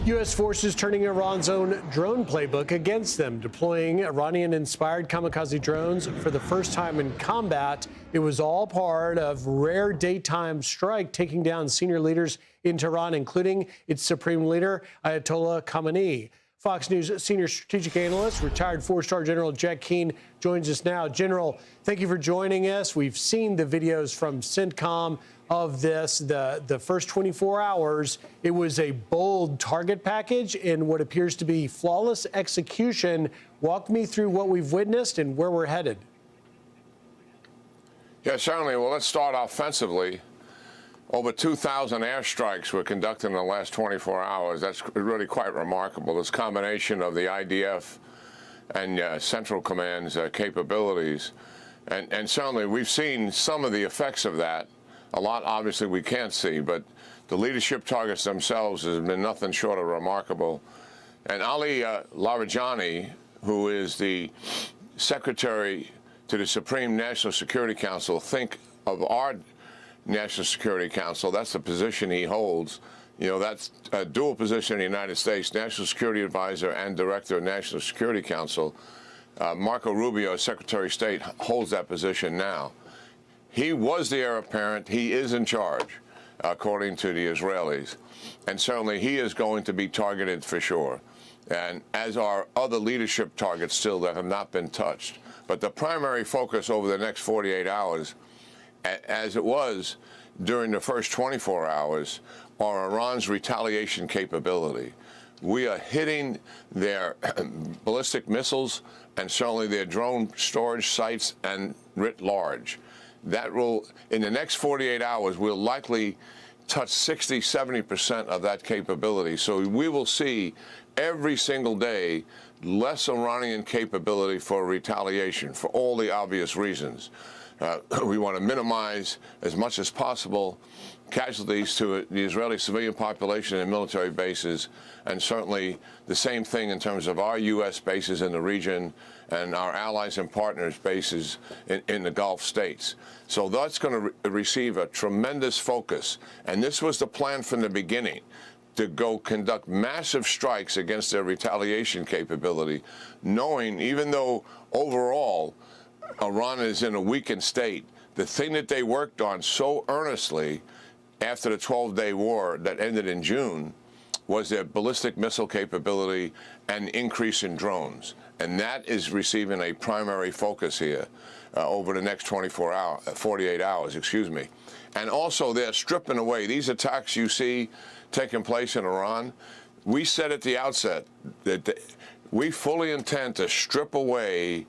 U.S. forces turning Iran's own drone playbook against them, deploying Iranian-inspired kamikaze drones for the first time in combat. It was all part of rare daytime strike, taking down senior leaders in Tehran, including its supreme leader, Ayatollah Khamenei. Fox News senior strategic analyst, retired four-star General Jack Keane, joins us now. General, thank you for joining us. We've seen the videos from CENTCOM of this, the first 24 hours. It was a bold target package and what appears to be flawless execution. Walk me through what we've witnessed and where we're headed. Yeah, certainly. Well, let's start offensively. Over 2,000 airstrikes were conducted in the last 24 hours. That's really quite remarkable. This combination of the IDF and Central Command's capabilities. And certainly we've seen some of the effects of that. A lot, obviously, we can't see, but the leadership targets themselves has been nothing short of remarkable. And Ali Larijani, who is the Secretary to the Supreme National Security Council, think of our National Security Council. That's the position he holds. You know, that's a dual position in the United States, National Security Advisor and Director of National Security Council. Marco Rubio, Secretary of State, holds that position now. He was the heir apparent. He is in charge, according to the Israelis. And certainly he is going to be targeted for sure, and as are other leadership targets still that have not been touched. But the primary focus over the next 48 hours, as it was during the first 24 hours, are Iran's retaliation capability. We are hitting their ballistic missiles and certainly their drone storage sites and writ large. That will, in the next 48 hours, we'll likely touch 60, 70% of that capability. So we will see every single day less Iranian capability for retaliation for all the obvious reasons. We want to minimize as much as possible casualties to the Israeli civilian population and military bases, and certainly the same thing in terms of our U.S. bases in the region and our allies and partners' bases in the Gulf states. So that's going to receive a tremendous focus. And this was the plan from the beginning, to go conduct massive strikes against their retaliation capability, knowing even though overall Iran is in a weakened state, the thing that they worked on so earnestly after the 12-day war that ended in June was their ballistic missile capability and increase in drones. And that is receiving a primary focus here over the next 48 hours, excuse me. And also they're stripping away these attacks you see taking place in Iran. We said at the outset that we fully intend to strip away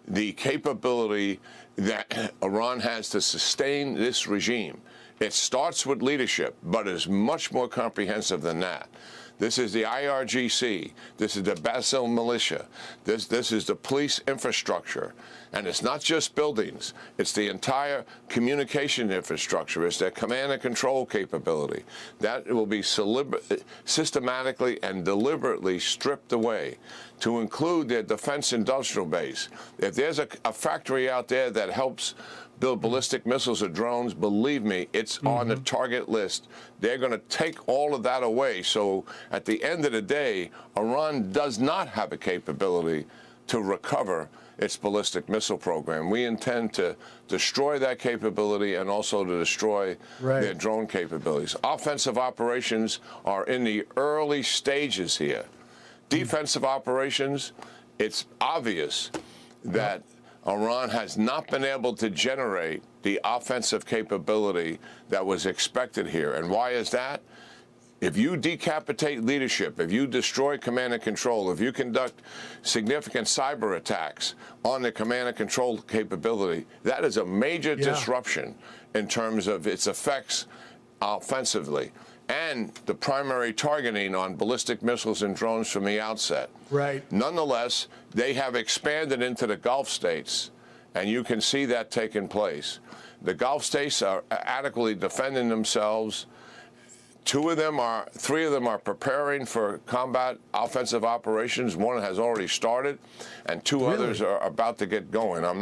the capability that Iran has to sustain this regime. It starts with leadership, but is much more comprehensive than that. This is the IRGC. This is the Basil militia. This is the police infrastructure. And it's not just buildings. It's the entire communication infrastructure. It's their command and control capability. That will be systematically and deliberately stripped away to include their defense industrial base. If there's a factory out there that helps build ballistic missiles or drones, believe me, it's on the target list. They're going to take all of that away. So at the end of the day, Iran does not have a capability to recover its ballistic missile program. We intend to destroy that capability and also to destroy their drone capabilities. Offensive operations are in the early stages here. Defensive operations, it's obvious that Iran has not been able to generate the offensive capability that was expected here. And why is that? If you decapitate leadership, if you destroy command and control, if you conduct significant cyber attacks on the command and control capability, that is a major disruption in terms of its effects offensively and the primary targeting on ballistic missiles and drones from the outset. Nonetheless, they have expanded into the Gulf states, and you can see that taking place. The Gulf states are adequately defending themselves. Three of them are preparing for combat offensive operations. One has already started, and two others are about to get going. I'm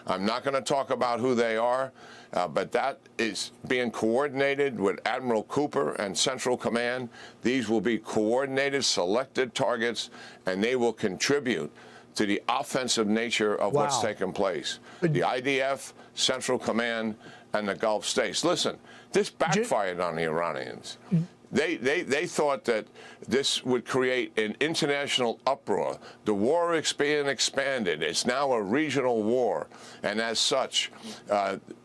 I'm not going to talk about who they are, but that is being coordinated with Admiral Cooper and Central Command. These will be coordinated, selected targets, and they will contribute to the offensive nature of what's taken place. The IDF, Central Command, and the Gulf states. Listen, this backfired on the Iranians. They thought that this would create an international uproar. The war is being expanded. It's now a regional war. And as such,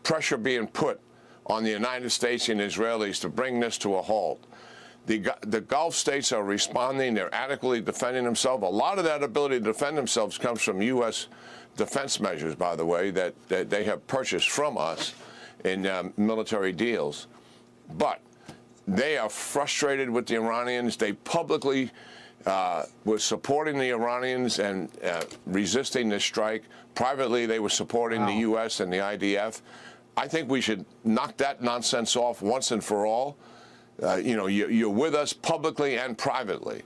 pressure being put on the United States and Israelis to bring this to a halt. The Gulf states are responding. They're adequately defending themselves. A lot of that ability to defend themselves comes from U.S. defense measures, by the way, that they have purchased from us in military deals. But they are frustrated with the Iranians. They publicly were supporting the Iranians and resisting this strike. Privately, they were supporting the U.S. and the IDF. I think we should knock that nonsense off once and for all. You know, you're with us publicly and privately.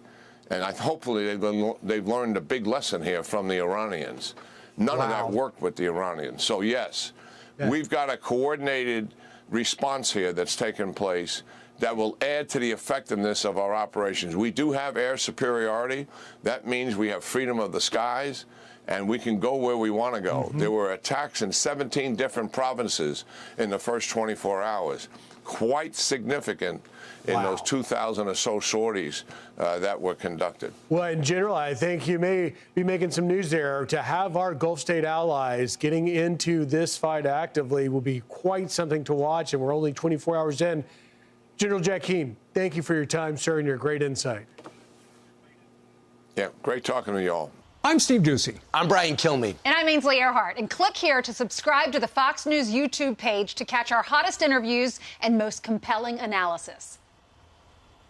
And hopefully they've learned a big lesson here from the Iranians. None of that worked with the Iranians. So, yes, we've got a coordinated response here that's taken place that will add to the effectiveness of our operations. We do have air superiority. That means we have freedom of the skies, and we can go where we want to go. There were attacks in 17 different provinces in the first 24 hours. Quite significant in those 2,000 or so sorties that were conducted. Well, in general, I think you may be making some news there. To have our Gulf state allies getting into this fight actively will be quite something to watch, and we're only 24 hours in. General Jack Keane, thank you for your time, sir, and your great insight. Yeah, great talking to you all. I'm Steve Doocy. I'm Brian Kilmeade. And I'm Ainsley Earhart. And click here to subscribe to the Fox News YouTube page to catch our hottest interviews and most compelling analysis.